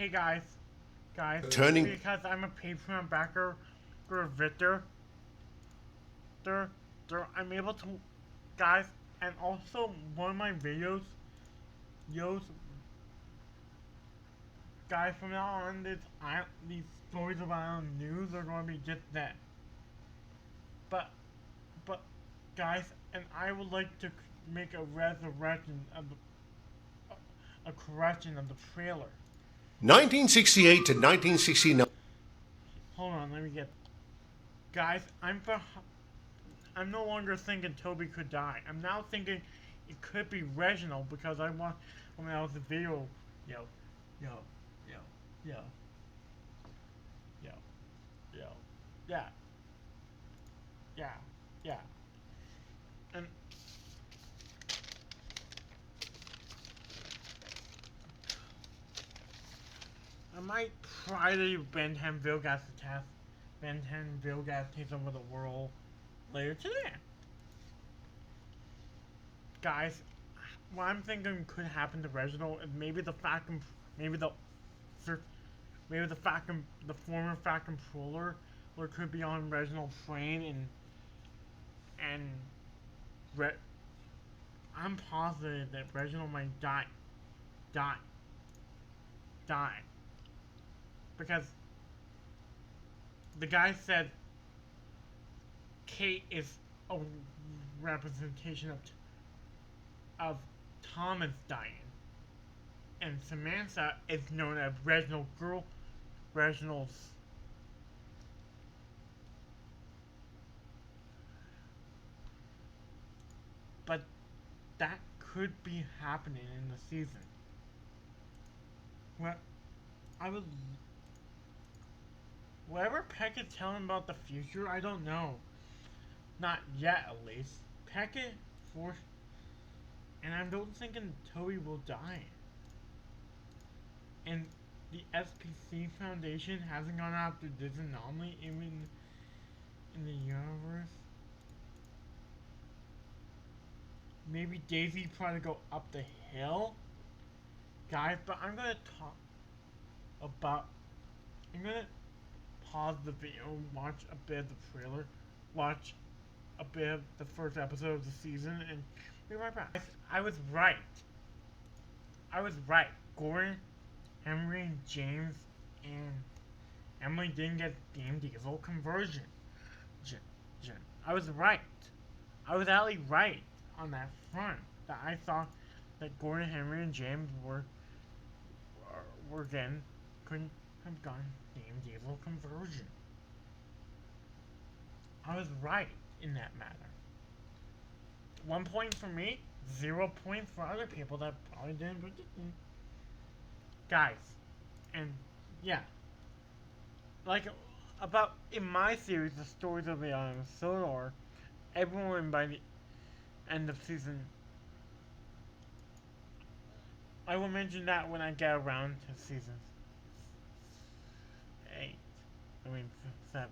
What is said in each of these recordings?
Hey guys, Turning because I'm a Patreon backer for Victor, there, I'm able to, guys, and also one of my videos, guys, from now on, these stories about island news are going to be just that. But, but, guys, and I would like to make a resurrection of a correction of the trailer. 1968 to 1969. Hold on, let me get. Guys, I'm no longer thinking Toby could die. I'm now thinking it could be Reginald because I want when I was a video, yo, yo, yo, yo, yo, yo, yeah, yeah, yeah, and I might try to do Ben 10 Vilgas to test. Ben 10 Vilgas takes over the world later today. Guys, what I'm thinking could happen to Reginald is maybe the maybe the former Fat Controller, or could be on Reginald's train and Re- I'm positive that Reginald might die, die, because the guy said Kate is a representation of Thomas dying, and Samantha is known as Reginald's. But that could be happening in the season. Well, I would. Whatever Peck is telling about the future, I don't know. Not yet, at least. Peck is forced. And I don't think Toby will die. And the SPC Foundation hasn't gone after this anomaly even in the universe. Maybe Daisy trying to go up the hill? Guys, but I'm gonna talk about. I'm gonna pause the video, watch a bit of the trailer, watch a bit of the first episode of the season, and be right back. I was right. I was right. Gordon, Henry, and James, and Emily didn't get Damn Diesel conversion. I was right. I was actually right on that front. That I thought that Gordon, Henry, and James were again couldn't have gotten Damn Diesel conversion. I was right in that matter. 1 point for me, 0 points for other people that probably didn't predict me. Guys, and yeah, like about in my series, the stories of the Sodor, everyone by the end of season. I will mention that when I get around to season 8. I mean 7.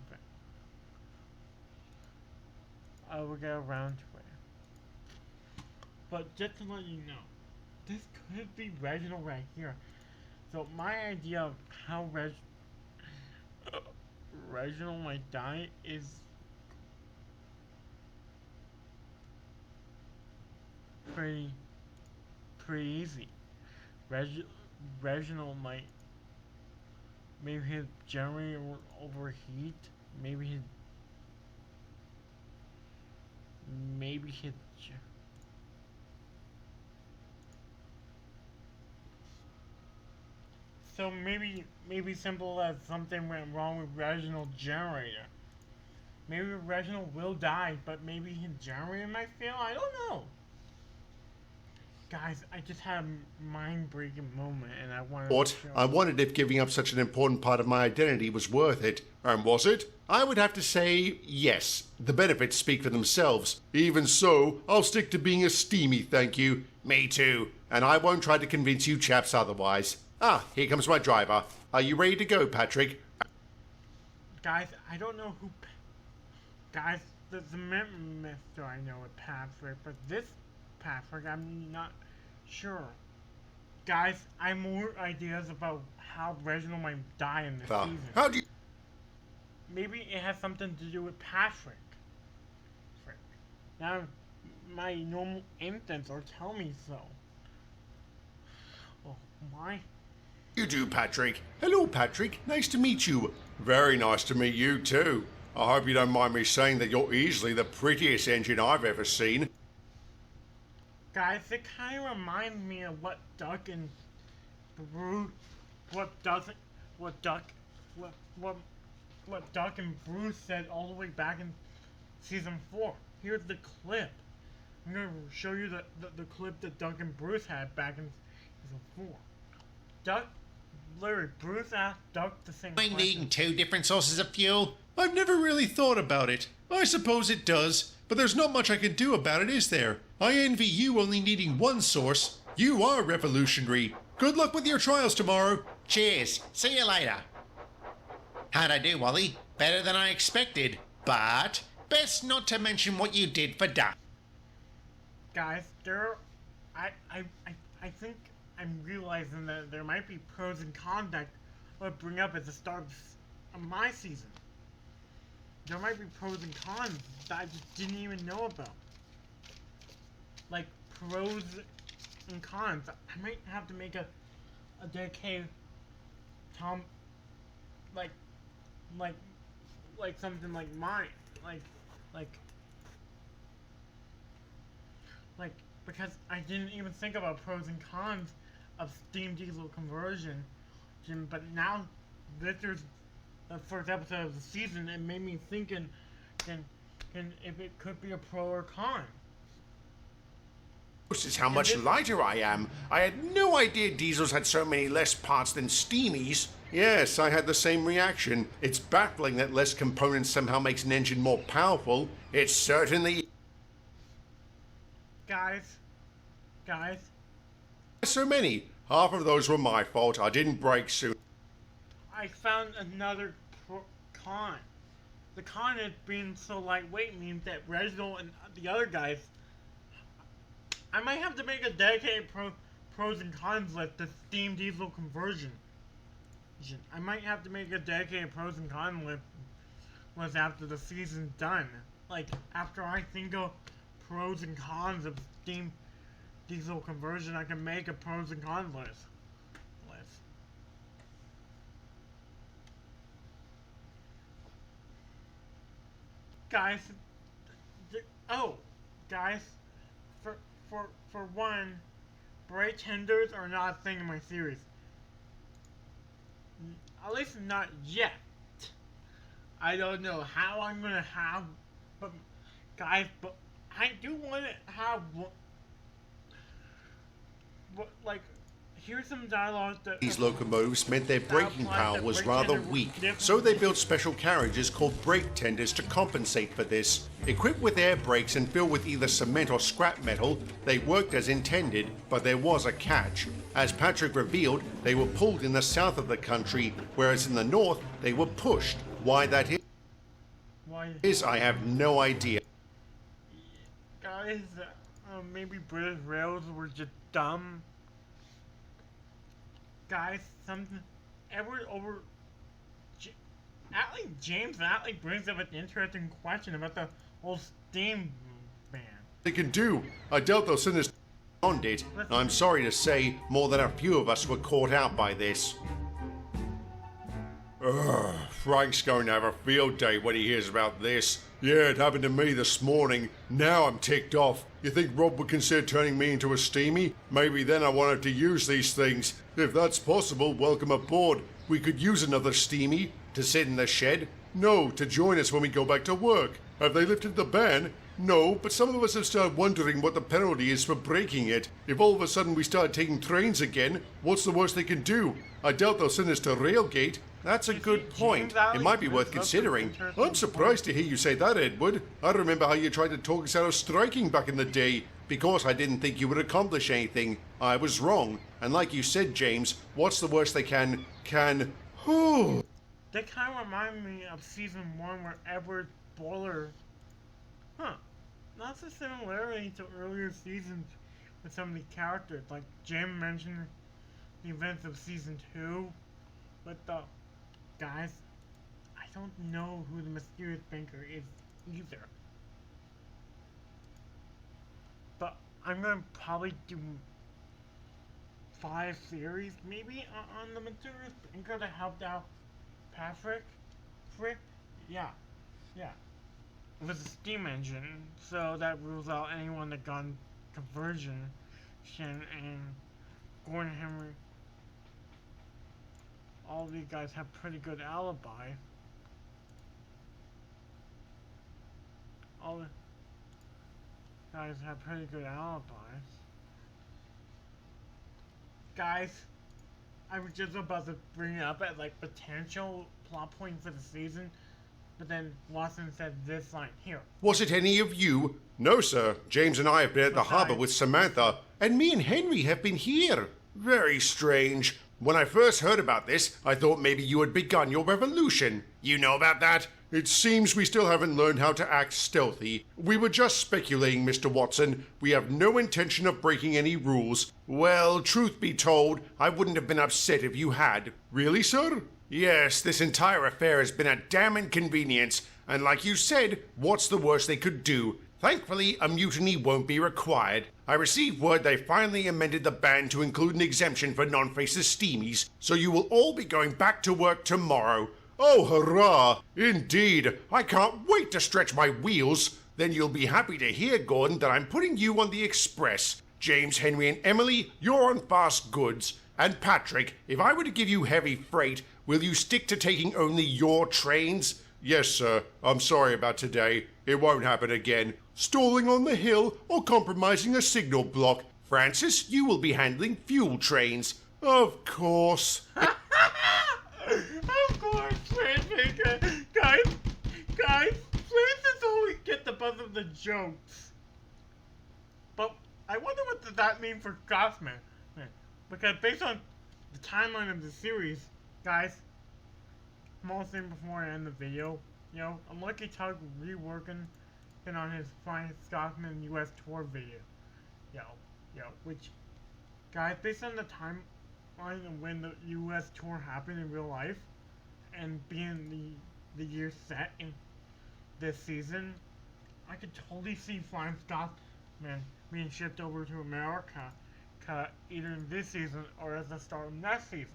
But I will get around to it. But just to let you know, this could be Reginald right here. So my idea of how Reginald might die is pretty easy. Reg, Reginald might maybe his generator will overheat. Maybe his maybe his so maybe simple as something went wrong with Reginald's generator. Maybe Reginald will die, but maybe his generator might fail. I don't know. Guys, I just had a mind-breaking moment, and I wanted to show. I wondered if giving up such an important part of my identity was worth it. And was it? I would have to say yes. The benefits speak for themselves. Even so, I'll stick to being a steamy thank you. Me too. And I won't try to convince you chaps otherwise. Ah, here comes my driver. Are you ready to go, Patrick? Guys, I don't know who. Guys, the Mister I know it Patrick, but this Patrick, I'm not sure. Guys, I have more ideas about how Reginald might die in this season. How do you... Maybe it has something to do with Patrick. Now, my normal instincts are telling me so. Oh, my. You do, Patrick. Hello, Patrick. Nice to meet you. Very nice to meet you, too. I hope you don't mind me saying that you're easily the prettiest engine I've ever seen. Guys, it kind of reminds me of what Duck and Bruce, what Duck and Bruce said all the way back in season 4. Here's the clip. I'm gonna show you the clip that Duck and Bruce had back in season 4. Bruce asked Duck the same question. Needing 2 different sources of fuel? I've never really thought about it. I suppose it does, but there's not much I can do about it, is there? I envy you only needing 1 source. You are revolutionary. Good luck with your trials tomorrow. Cheers. See you later. How'd I do, Wally? Better than I expected. But best not to mention what you did for Duck. Guys, I think I'm realizing that there might be pros and cons that I'll bring up at the start of my season. There might be pros and cons that I just didn't even know about. Like, pros and cons. I might have to make a dedicated like something like mine. Because I didn't even think about pros and cons of steam diesel conversion, but now this is the first episode of the season. It made me thinking, if it could be a pro or con. This is how much lighter I am. I had no idea diesels had so many less parts than steamies. Yes, I had the same reaction. It's baffling that less components somehow makes an engine more powerful. It's certainly... Guys. So many. Half of those were my fault. I didn't brake soon. I found another con. The con of being so lightweight means that Reginald and the other guys... I might have to make a dedicated pros and cons list to steam diesel conversion. I might have to make a dedicated pros and cons list after the season's done. Like, after I think of pros and cons of steam diesel conversion, I can make a pros and cons list. Guys, guys, for one, brake tenders are not a thing in my series. At least not yet. I don't know how I'm gonna have, but guys, but I do want to have, like, here's some dialogue that... These locomotives meant their braking power was rather weak, so they built special carriages called brake tenders to compensate for this. Equipped with air brakes and filled with either cement or scrap metal, they worked as intended, but there was a catch. As Patrick revealed, they were pulled in the south of the country, whereas in the north, they were pushed. Why that is, I have no idea. Guys, maybe British Rails were just dumb. Guys, James Atlee brings up an interesting question about the whole steam ban. They can do. I doubt they'll send us on it. I'm sorry to say, more than a few of us were caught out by this. Ugh, Frank's going to have a field day when he hears about this. Yeah, it happened to me this morning. Now I'm ticked off. You think Rob would consider turning me into a steamy? Maybe then I won't have to use these things. If that's possible, welcome aboard. We could use another steamy. To sit in the shed? No, to join us when we go back to work. Have they lifted the ban? No, but some of us have started wondering what the penalty is for breaking it. If all of a sudden we start taking trains again, what's the worst they can do? I doubt they'll send us to Railgate. That's a good point. It might be worth considering. I'm surprised to hear you say that, Edward. I remember how you tried to talk us out of striking back in the day. Because I didn't think you would accomplish anything. I was wrong. And like you said, James, what's the worst they can... Whew. They kind of remind me of season 1 where Edward Boiler... That's a similarity to earlier seasons with some of these characters. Like Jim mentioned the events of season 2 with the guys. I don't know who the mysterious banker is either. But I'm gonna probably do 5 series maybe on the mysterious banker that helped out Patrick. Frick? Yeah. Yeah. With a steam engine, so that rules out anyone that gun conversion and Gordon Henry. All these guys have pretty good alibi. All the guys have pretty good alibis. Guys, I was just about to bring it up as like potential plot point for the season, but then Watson said this line here. Was it any of you? No, sir. James and I have been at the harbour with Samantha, and me and Henry have been here. Very strange. When I first heard about this, I thought maybe you had begun your revolution. You know about that? It seems we still haven't learned how to act stealthy. We were just speculating, Mr. Watson. We have no intention of breaking any rules. Well, truth be told, I wouldn't have been upset if you had. Really, sir? Yes, this entire affair has been a damn inconvenience, and like you said, what's the worst they could do? Thankfully, a mutiny won't be required. I received word they finally amended the ban to include an exemption for non-faceless steamies, so you will all be going back to work tomorrow. Oh, hurrah! Indeed, I can't wait to stretch my wheels. Then you'll be happy to hear, Gordon, that I'm putting you on the express. James, Henry, and Emily, you're on fast goods. And Patrick, if I were to give you heavy freight, will you stick to taking only your trains? Yes, sir. I'm sorry about today. It won't happen again. Stalling on the hill or compromising a signal block. Francis, you will be handling fuel trains. Of course. Of course, Francis. Guys, Francis always get the buzz of the jokes. But I wonder what does that mean for Gothman. Because based on the timeline of the series, guys, small thing before I end the video, you know, I'm Lucky Tug reworking on his Flying Scotsman US tour video. Which, guys, based on the timeline of when the US tour happened in real life, and being the year set in this season, I could totally see Flying Scotsman being shipped over to America either in this season or at the start of next season.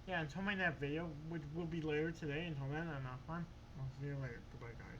Yeah, until my next video, which will be later today, until then, I'm not fun. I'll see you later. Goodbye, guys.